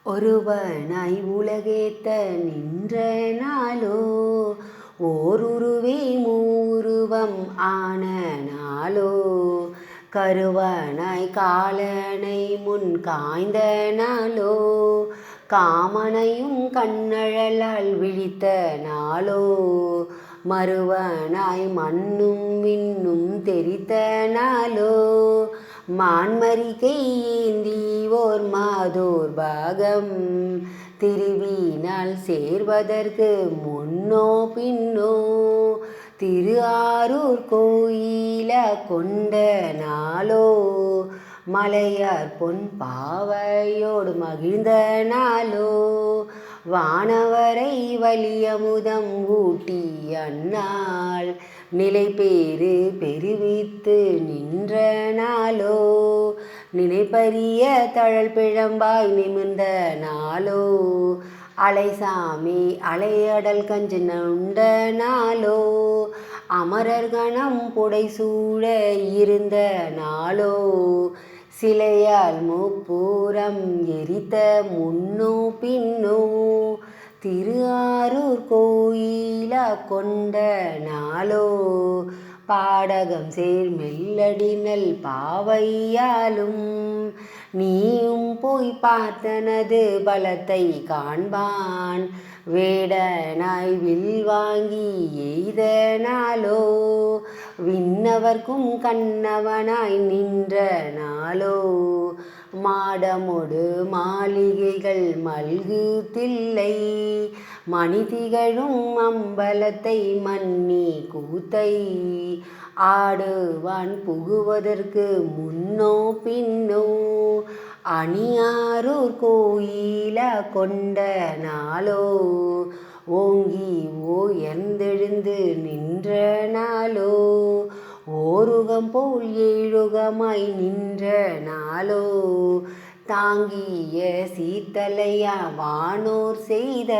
ஒருவனாய் உலகேத்த நின்ற நாளோ ஓருருவே மூருவம் ஆன நாளோ கருவனாய் காலனை முன் காய்ந்த நாளோ காமனையும் கண்ணழலால் விழித்த நாளோ மறுவனாய் மண்ணும் விண்ணும் தெரித்த நாளோ மான்மரிகை ஏந்தி ஓர் மாதோர் பாகம் திருவினால் சேர்வதற்கு முன்னோ பின்னோ திரு ஆரூர் கோயில கொண்ட நாளோ மலையார் பொன் பாவையோடு மகிழ்ந்த நாளோ வானவரை வலியமுதம் ஊட்டி அந்நாள் நிலை பேறு பெருவித்து நின்ற நாளோ நினைப்பரிய தழல் பிழம்பாய் நிமிர்ந்த நாளோ அலைசாமி அலையடல் கஞ்சு நுண்ட நாளோ அமரர்கணம் புடைசூழ இருந்த நாளோ சிலையால் முப்புறம் எரித்த முன்னோ பின்னோ திரு ஆரூர் கோயில கொண்ட நாளோ பாடகம் சேர் மெல்லடினல் பாவையாலும் நீயும் போய் பார்த்தனது பலத்தை காண்பான் வேடனாய் வில் வாங்கி எய்த நாளோ விண்ணவர்க்கும் கண்ணவனாய் நின்ற நாளோ மாடமொடு மாளிகைகள் மல்கு தில்லை மணிதிகழும் அம்பலத்தை மன்னி கூத்தை ஆடுவான் புகுவதற்கு முன்னோ பின்னோ அணியாரூர் கோயில கொண்ட நாளோ ஓங்கி ஓயர்ந்தெழுந்து நின்ற நாளோ ஓருகம் போல் ஏழுகமாய் நின்ற நாளோ தாங்கிய சீத்தலையா வானோர் செய்த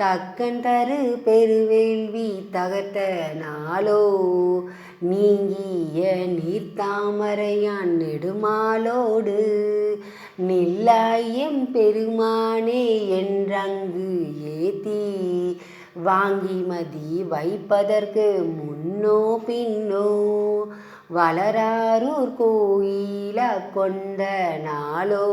தக்கன் தரு பெருவேள்வி தகர்த்த நாளோ நீங்கிய நீர்த்தாமரையான் நெடுமாலோடு நில்லாயம் பெருமானே என்றங்கு ஏத்தி வாங்கி மதி வைப்பதற்கு முன்னோ பின்னோ வளராரூர் கோயில கொண்ட நாளோ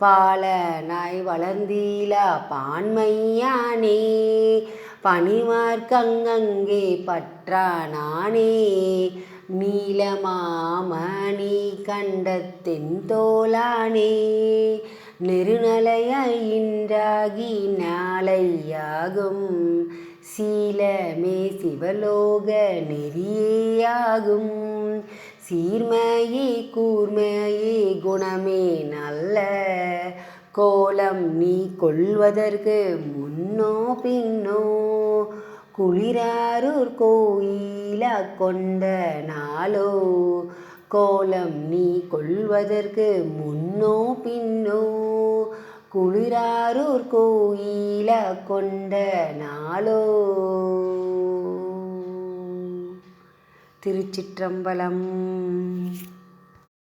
பாலனாய் வளர்ந்தீல பான்மையானே பணிமார்க்கங்கே பற்றானானே நீலமாமணி கண்டத்தின் தோளானே நெருநலையாய் இன்றாகி நாளையாகும் சீலமே சிவலோக நெறியாகும் சீர்மையே கூர்மையே குணமே நல்ல கோலம் நீ கொள்வதற்கு முன்னோ பின்னோ குளிராரூர் கோயில கொண்ட நாளோ கோலம் நீ கொள்வதற்கு முன்னோ பின்னோ குளிராரூர் கோயில கொண்ட நாளோ. திருச்சிற்றம்பலம்.